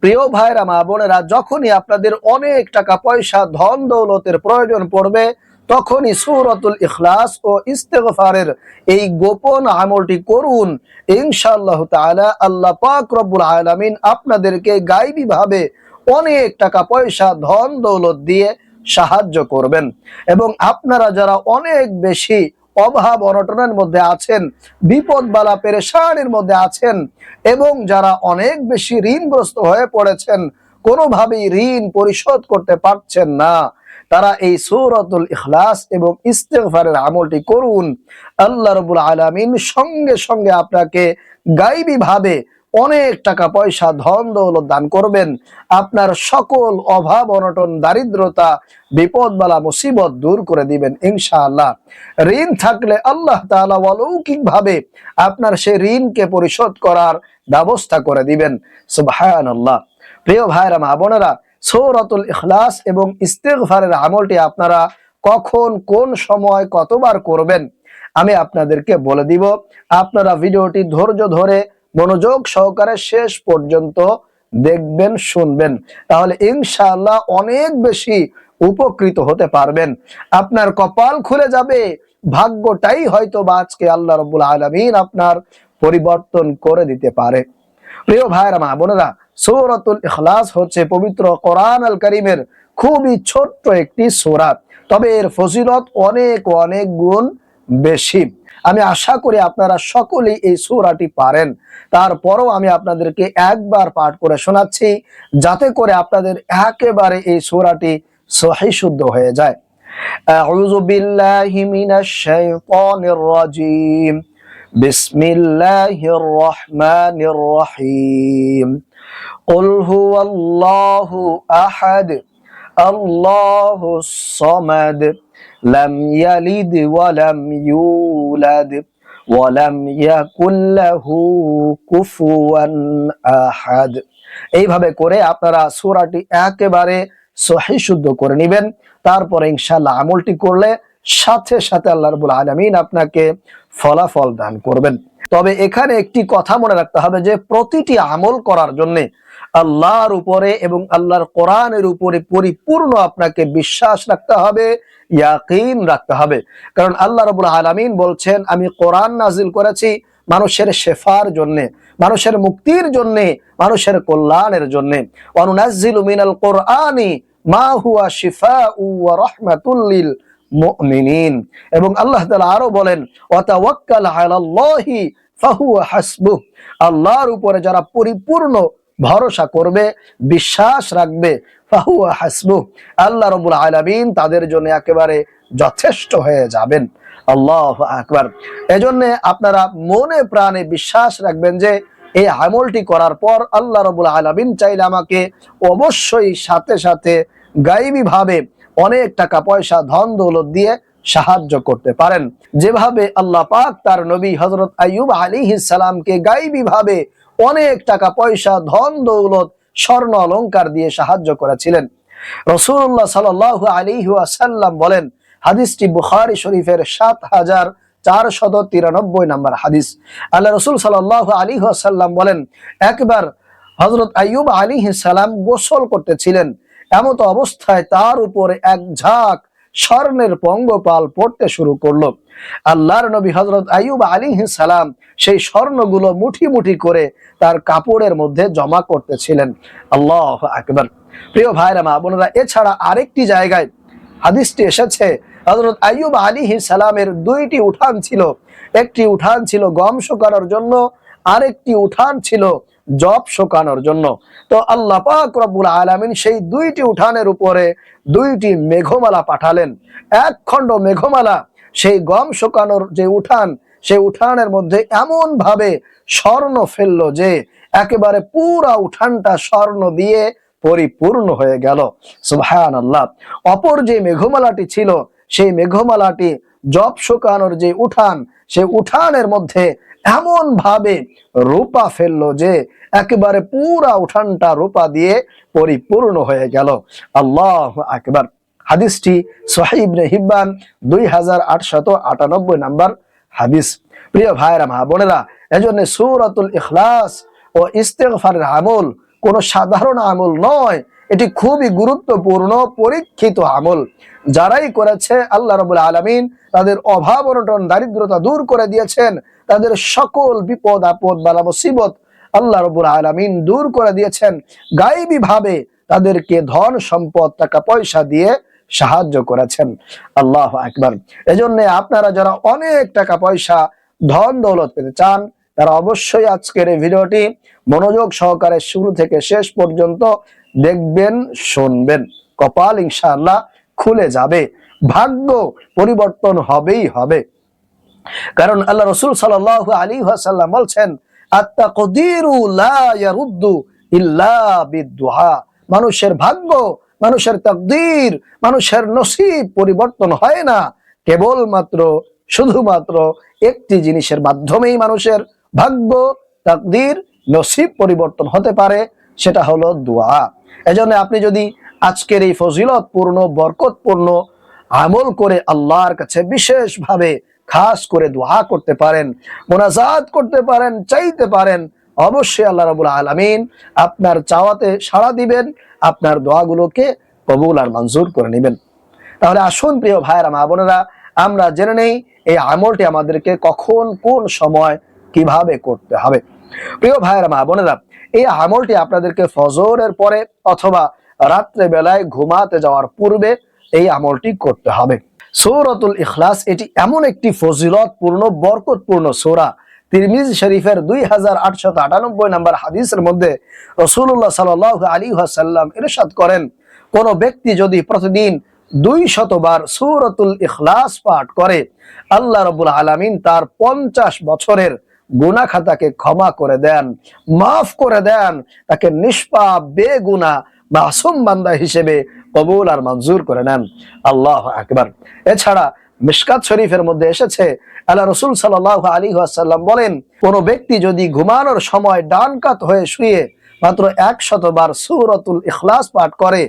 প্রিয় ভাইরা মা বোনেরা, যখনই আপনাদের অনেক টাকা পয়সা ধন দৌলতের প্রয়োজন পড়বে তখনই সূরাতুল ইখলাস ও ইস্তেগফারের এই গোপন আমলটি করুন। ইনশাআল্লাহ তাআলা আল্লাহ পাক রব্বুল আলামিন আপনাদেরকে গায়বী ভাবে অনেক টাকা পয়সা ধন দৌলত দিয়ে সাহায্য করবেন। এবং আপনারা যারা অনেক বেশি অভাব অনটনের মধ্যে আছেন, বিপদ বালা পেরেশানির মধ্যে আছেন, এবং যারা অনেক বেশি ঋণগ্রস্ত হয়ে পড়েছেন, কোনোভাবেই ঋণ পরিশোধ করতে পারছেন না, তারা এই সূরাতুল ইখলাস এবং ইস্তিগফারের আমলটি করুন। আল্লাহ রাব্বুল আলামিন সঙ্গে সঙ্গে আপনাকে গায়বী ভাবে অনেক টাকা পয়সা ধন দৌলত দান করবেন। আপনার সকল অভাব অনটন দারিদ্রতা বিপদ বালা মুসিবত দূর করে দিবেন ইনশাআল্লাহ। ঋণ থাকলে আল্লাহ তাআলা অলৌকিক ভাবে আপনার সেই ঋণকে পরিশোধ করার ব্যবস্থা করে দিবেন। সুবহানাল্লাহ। প্রিয় ভাইরা মা বোনেরা, সূরাতুল ইখলাস এবং ইস্তিগফারের আমলটি আপনারা কখন কোন সময় কতবার করবেন আমি আপনাদেরকে বলে দিব। আপনারা ভিডিওটি ধৈর্য ধরে মনোযোগ সহকারে শেষ পর্যন্ত দেখবেন, শুনবেন, তাহলে ইনশাআল্লাহ অনেক বেশি উপকৃত হতে পারবেন। আপনার কপাল খুলে যাবে, ভাগ্যটাই হয়তো বা আজকে আল্লাহ রাব্বুল আলামিন আপনার পরিবর্তন করে দিতে পারে। প্রিয় ভাইরা মা বোনেরা, সূরাতুল ইখলাস হচ্ছে পবিত্র কোরআন আল কারীমের খুবই ছোট্ট একটি সূরা, তবে এর ফজিলত অনেক অনেক গুণ বেশি। আমি আশা করি আপনারা সকলেই এই সূরাটি পারেন, তারপরও আমি আপনাদেরকে একবার পাঠ করে শোনাচ্ছি যাতে করে আপনাদের একেবারে এই সূরাটি সহিহ শুদ্ধ হয়ে যায়। আউযু বিল্লাহি মিনাশ শাইতানির রাজীম। বিসমিল্লাহির রহমানির রহিম। কুল হুয়াল্লাহু আহাদ আল্লাহুস সামাদ লাম ইয়ালিদ ওয়া লাম ইউলাদ ওয়া লাম ইয়াকুল লাহু কুফুয়ান আহাদ। এইভাবে করে আপনারা সূরাটি একেবারে সহিহ শুদ্ধ করে নেবেন। তারপরে ইনশাআল্লাহ আমলটি করলে সাথে সাথে আল্লাহ রাব্বুল আলামিন আপনাকে ফলাফল দান করবেন। তবে এখানে একটি কথা মনে রাখতে হবে যে প্রতিটি আমল করার জন্য আল্লাহর উপরে এবং আল্লাহর কোরআনের উপরে পরিপূর্ণ আপনাকে বিশ্বাস রাখতে হবে, ইয়াকিন রাখতে হবে। কারণ আল্লাহ রাব্বুল আলামিন বলছেন, আমি কোরআন নাজিল করেছি মানুষের শেফার জন্য, মানুষের মুক্তির জন্য, মানুষের কল্যাণের জন্য। ওয়া নুনাজ্জিলু মিনাল কোরআনি মা হুয়া শিফাউ ওয়া রাহমাতুল লিল মুমিনিন। এবং আল্লাহ তাআলা আরো বলেন, ওয়া তাওয়াক্কাল আলাল্লাহি ফাহুয়া হাসবুহ। আল্লাহর উপরে যারা পরিপূর্ণ ভরসা করবে, বিশ্বাস রাখবে, ফাহুয়া হাসবুহ, আল্লাহ রাব্বুল আলামিন তাদের জন্য একেবারে যথেষ্ট হয়ে যাবেন। আল্লাহু আকবার। এজন্য আপনারা মনে প্রাণে বিশ্বাস রাখবেন যে এই আমলটি করার পর আল্লাহ রাব্বুল আলামিন চাইলে আমাকে অবশ্যই সাথে সাথে গায়বী ভাবে অনেক টাকা পয়সা ধন দৌলত দিয়ে সাহায্য করতে পারেন। যেভাবে আল্লাহ পাক তার নবী হযরত আইয়ুব আলাইহিস সালামকে গায়বী ভাবে অনেক টাকা পয়সা ধন দৌলত স্বর্ণ অলংকার দিয়ে সাহায্য করেছিলেন। রাসূলুল্লাহ সাল্লাল্লাহু আলাইহি ওয়াসাল্লাম বলেন, হাদিসটি বুখারী শরীফের ৭৪৯৩ নম্বর হাদিস। আল্লাহ রাসূল সাল্লাল্লাহু আলাইহি ওয়াসাল্লাম বলেন, একবার হযরত আইয়ুব আলাইহিস সালাম গোসল করতেছিলেন, এমত অবস্থায় তার উপরে এক ঝাঁক স্বর্ণের পঙ্গপাল পড়তে শুরু করলো। আল্লাহর নবী হযরত আইয়ুব আলাইহিস সালাম সেই স্বর্ণগুলো মুঠি মুঠি করে তার কাপড়ের মধ্যে জমা করতেছিলেন। আল্লাহু আকবার। প্রিয় ভাইরা মা বোনেরা, এছাড়া আরেকটি জায়গায় হাদিসটি এসেছে, হযরত আইয়ুব আলাইহিস সালামের দুইটি উঠান ছিল। একটি উঠান ছিল গম শুকানোর জন্য, আরেকটি উঠান ছিল জব শুকানোর জন্য। তো আল্লাহ পাক রব্বুল আলামিন সেই দুইটি উঠানের উপরে দুইটি মেঘমালা পাঠালেন। এক খণ্ড মেঘমালা সেই গম শুকানোর যে উঠান, সেই উঠানের মধ্যে এমন ভাবে স্বর্ণ ফেললো যে একেবারে পুরা উঠানটা স্বর্ণ দিয়ে পরিপূর্ণ হয়ে গেল। সুবহানাল্লাহ। অপর যে মেঘমালাটি ছিল, সেই মেঘমালাটি জব শুকানোর যে উঠান, সেই উঠানের মধ্যে এমন ভাবে রূপা ফেললো যে একেবারে পুরা উঠানটা রূপা দিয়ে পরিপূর্ণ হয়ে গেল। আল্লাহু আকবার। হাদিসটি সহিহ ইবনে হিব্বান 2898 নম্বর হাদিস। প্রিয় ভাইরা মা বোনেরা, এজন্য সূরাতুল ইখলাস ও ইস্তিগফারের আমল কোনো সাধারণ আমল নয়, এটি খুবই গুরুত্বপূর্ণ পরীক্ষিত আমল। যারাই করেছে আল্লাহ রাব্বুল আলামিন তাদের অভাব অনটন দারিদ্রতা দূর করে দিয়েছেন, তাদের সকল বিপদ আপদ বালা মুসিবত আল্লাহ রাব্বুল আলামিন দূর করে দিয়েছেন। গায়েবী ভাবে তাদেরকে ধন সম্পদ টাকা পয়সা দিয়ে সাহায্য করেছেন। আল্লাহু আকবার। এজন্য আপনারা যারা অনেক টাকা পয়সা ধন দৌলত পেতে চান, তারা অবশ্যই আজকের এই ভিডিওটি মনোযোগ সহকারে শুরু থেকে শেষ পর্যন্ত দেখবেন, শুনবেন। কপাল ইনশাআল্লাহ খুলে যাবে, ভাগ্য পরিবর্তন হবেই হবে। কারণ আল্লাহ রাসূল সাল্লাল্লাহু আলাইহি ওয়াসাল্লাম বলছেন, আত-তাকদীরু লা ইয়ারুদ্দু ইল্লা বিদ-দুআ। মানুষের ভাগ্য, মানুষের তাকদীর, মানুষের নসিব পরিবর্তন হয় না কেবলমাত্র শুধুমাত্র একটি জিনিসের মাধ্যমেই মানুষের ভাগ্য, তাকদীর, নসিব পরিবর্তন হতে পারে, সেটা হলো দোয়া। এজন্য আপনি যদি আজকের এই ফজিলতপূর্ণ বরকতপূর্ণ আমল করে আল্লাহর কাছে বিশেষভাবে খাস করে দোয়া করতে পারেন, মোনাজাত করতে পারেন, চাইতে পারেন, অবশ্যই আল্লাহ রাব্বুল আলামিন আপনার চাওয়াতে সাড়া দিবেন, আপনার দোয়াগুলোকে কবুল আর মঞ্জুর করে নেবেন। তাহলে আসুন প্রিয় ভাইয়েরা মা বোনেরা, আমরা জেনে নেই এই আমলটি আমাদেরকে কখন কোন সময় কিভাবে করতে হবে। প্রিয় ভাইয়েরা মা বোনেরা, এই আমলটি আপনাদেরকে ফজরের পরে অথবা রাত্রে বেলায় ঘুমাতে যাওয়ার পূর্বে এই আমলটি করতে হবে। সূরাতুল ইখলাস এটি এমন একটি ফজিলতপূর্ণ বরকতপূর্ণ সূরা। তিরমিজি শরীফের 2898 নম্বর হাদিসের মধ্যে রাসূলুল্লাহ সাল্লাল্লাহু আলাইহি ওয়াসাল্লাম ইরশাদ করেন, কোন ব্যক্তি যদি প্রতিদিন 200 বার সূরাতুল ইখলাস পাঠ করে, আল্লাহ রাব্বুল আলামিন তার 50 বছরের গুনাহ খাতাকে ক্ষমা করে দেন, মাফ করে দেন, তাকে নিষ্পাপ বেগুনাহ মাসুম বান্দা হিসেবে কবুল আর মঞ্জুর করে নেন। আল্লাহু আকবার। এছাড়া মিশকাত শরীফের মধ্যে এসেছে, আল্লাহ রাসূল সাল্লাল্লাহু আলাইহি ওয়াসাল্লাম বলেন, কোন ব্যক্তি যদি ঘুমানোর সময় ডান কাত হয়ে শুয়ে মাত্র 100 বার সূরাতুল ইখলাস পাঠ করে,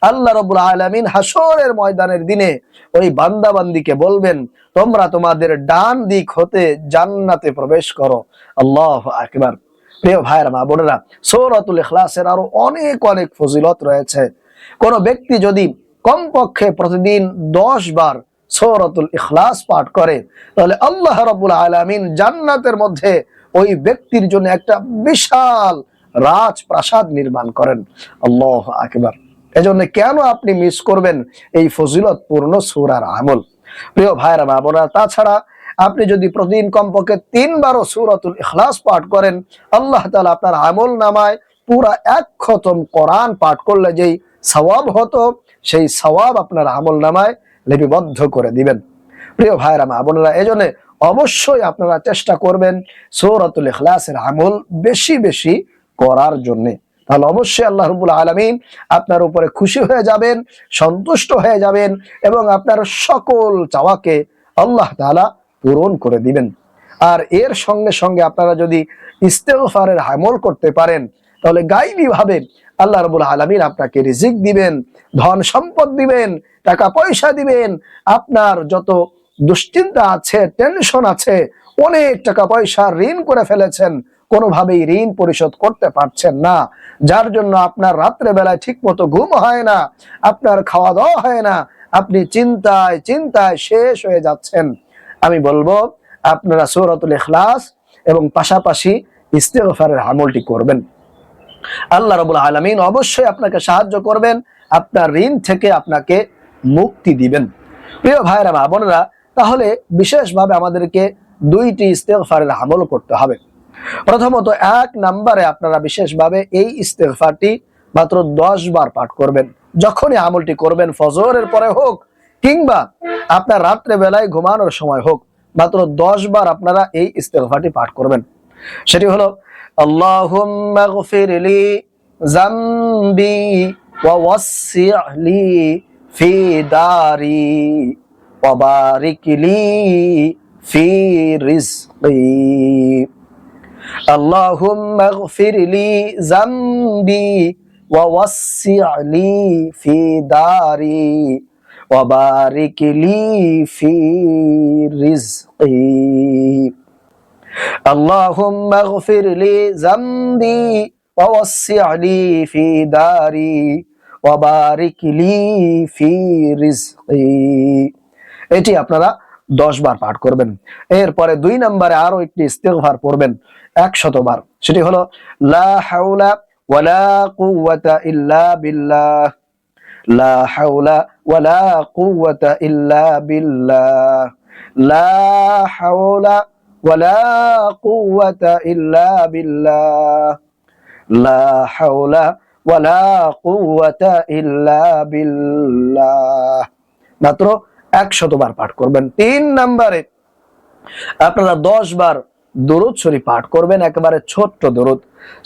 আল্লাহ রাব্বুল আলামিন হাসরের ময়দানের দিনে ওই বান্দা বান্দীকে বলবেন, তোমরা তোমাদের ডান দিক হতে জান্নাতে প্রবেশ করো। আল্লাহু আকবার। প্রিয় ভাইয়েরা মা বোনেরা, সূরাতুল ইখলাসের আরো অনেক অনেক ফজিলত রয়েছে। কোন ব্যক্তি যদি কমপক্ষে প্রতিদিন 10 বার সূরাতুল ইখলাস পাঠ করে, তাহলে আল্লাহ রাব্বুল আলামিন জান্নাতের মধ্যে ওই ব্যক্তির জন্য একটা বিশাল রাজপ্রাসাদ নির্মাণ করেন। আল্লাহু আকবার। এজন্য কেন আপনি মিস করবেন এই ফজিলতপূর্ণ সূরার আমল? প্রিয় ভাইরা মা বোনেরা, তাছাড়া আপনি যদি প্রতিদিন কমপক্ষে 3 বারও সূরাতুল ইখলাস পাঠ করেন, আল্লাহ তাআলা আপনার আমল নামায় পুরা 1 খতম কোরআন পাঠ করলে যেই সওয়াব হতো, সেই সওয়াব আপনার আমল নামায় লিপিবদ্ধ করে দিবেন। প্রিয় ভাইরা মা বোনেরা, এজন্য অবশ্যই আপনারা চেষ্টা করবেন সূরাতুল ইখলাসের আমল বেশি বেশি করার জন্য। তাহলে অবশ্যই আল্লাহ রাব্বুল আলামিন আপনার উপরে খুশি হয়ে যাবেন, সন্তুষ্ট হয়ে যাবেন এবং আপনার সকল চাওয়াকে আল্লাহ তাআলা পূরণ করে দিবেন। আর এর সঙ্গে সঙ্গে আপনারা যদি ইস্তেগফারের আমল করতে পারেন, তাহলে গায়বী ভাবে আল্লাহ রাব্বুল আলামিন আপনাকে রিজিক দিবেন, ধন সম্পদ দিবেন, টাকা পয়সা দিবেন। আপনার যত দুশ্চিন্তা আছে, টেনশন আছে, অনেক টাকা পয়সা ঋণ করে ফেলেছেন, কোনোভাবেই ঋণ পরিশোধ করতে পারছেন না, যার জন্য আপনার রাত্রে বেলায় ঠিক মতো ঘুম হয় না, আপনার খাওয়া দাওয়া হয় না, আপনি চিন্তায় চিন্তায় শেষ হয়ে যাচ্ছেন, আমি বলবো আপনারা সূরাতুল ইখলাস এবং পাশাপাশি ইস্তেগফারের আমলটি করবেন। আল্লাহ রাব্বুল আলামিন অবশ্যই আপনাকে সাহায্য করবেন, আপনার ঋণ থেকে আপনাকে মুক্তি দিবেন। প্রিয় ভাইরা মা বোনেরা, তাহলে বিশেষভাবে আমাদেরকে 2টি ইস্তেগফারের আমল করতে হবে। প্রথমত 1 নম্বরে আপনারা বিশেষভাবে এই ইস্তেগফারটি মাত্র 10 বার পাঠ করবেন। যখনই আমলটি করবেন, ফজরের পরে হোক কিংবা আপনার রাত্রে বেলায় ঘুমানোর সময় হোক, মাত্র 10 বার আপনারা এই ইস্তেগফারটি পাঠ করবেন। সেটি হলো, আল্লাহুম্মা গফিরলি যামবি ওয়া ওয়াসসি'লি ফি দারি ওয়া বারিকলি ফি রিজকি। আল্লাহুম্মা গফিরলি যামবি ওয়া ওয়াসসি'লি ফি দারি ওয়া বারিকলি ফি রিজকি। আল্লাহুম্মা গফিরলি যামবি ওয়াসসি' লি ফি দারি ওয়া বারিক লি ফি রিজকি। এটি আপনারা 10 বার পাঠ করবেন। এরপরে 2 নম্বরে আরো একটি ইস্তিগফার পড়বেন 100 বার। সেটি হলো লা হাওলা ওয়ালা কুওয়াতা ইল্লা বিল্লাহ, লা হাওলা ওয়ালা কুওয়াতা ইল্লা বিল্লাহ, লা হাওলা ওয়ালা কুওয়াতা ইল্লা বিল্লাহ, লা হাওলা ওয়ালা কুওয়াতা ইল্লা বিল্লাহ। মাত্র 100 বার পাঠ করবেন। 3 নম্বরে আপনারা 10 বার দরুদ শরীফ পাঠ করবেন, একেবারে ছোট্ট দরুদ,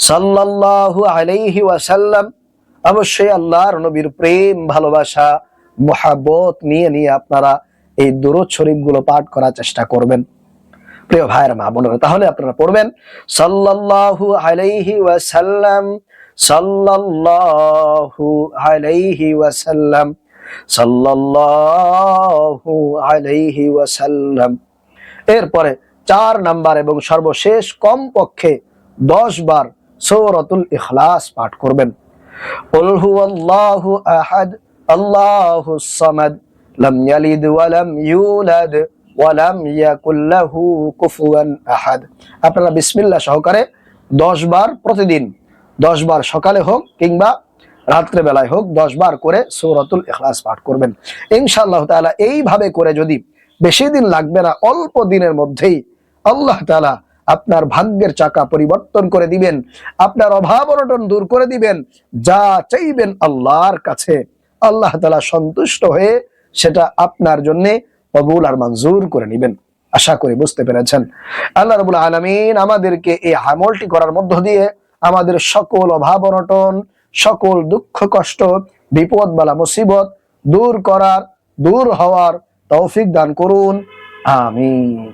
সাল্লাল্লাহু আলাইহি ওয়াসাল্লাম। অবশ্যই আল্লাহর নবীর প্রেম ভালোবাসা মুহাব্বত নিয়ে নিয়ে আপনারা এই দরুদ শরীফ গুলো পাঠ করার চেষ্টা করবেন প্রিয় ভাইয়ের মা বোনেরা। তাহলে আপনারা পড়বেন সাল্লাল্লাহু আলাইহি ওয়াসাল্লাম, সাল্লাল্লাহু আলাইহি ওয়াসাল্লাম, সাল্লাল্লাহু আলাইহি ওয়াসাল্লাম। এরপরে 4 নাম্বার এবং সর্বশেষ কমপক্ষে 10 বার সূরাতুল ইখলাস পাঠ করবেন। কুল হুয়াল্লাহু আহাদ আল্লাহুস সামাদ লাম ইয়ালিদ ওয়া লাম ইউলাদ ওয়া লাম ইয়াকুল লাহু কুফুয়ান আহাদ। আপনারা বিসমিল্লাহ সহকারে 10 বার প্রতিদিন, 10 বার সকালে হোক কিংবা রাত্রে বেলায় হোক 10 বার করে সূরাতুল ইখলাস পাঠ করবেন। ইনশাআল্লাহ তাআলা এইভাবে করে যদি বেশি দিন লাগবে না, অল্প দিনের মধ্যেই আল্লাহ তাআলা আপনার ভাগ্যের চাকা পরিবর্তন করে দিবেন, আপনার অভাব অনটন দূর করে দিবেন। যা চাইবেন আল্লাহর কাছে আল্লাহ তাআলা সন্তুষ্ট হয়ে সেটা আপনার জন্য কবুল আর মঞ্জুর করে নেবেন। আশা করি বুঝতে পেরেছেন। আল্লাহ রাব্বুল আলামিন আমাদেরকে এই আমলটি করার মধ্য দিয়ে আমাদের সকল অভাব অনটন, সকল দুঃখ কষ্ট, বিপদ বালা মুসিবত দূর হওয়ার তৌফিক দান করুন। আমিন।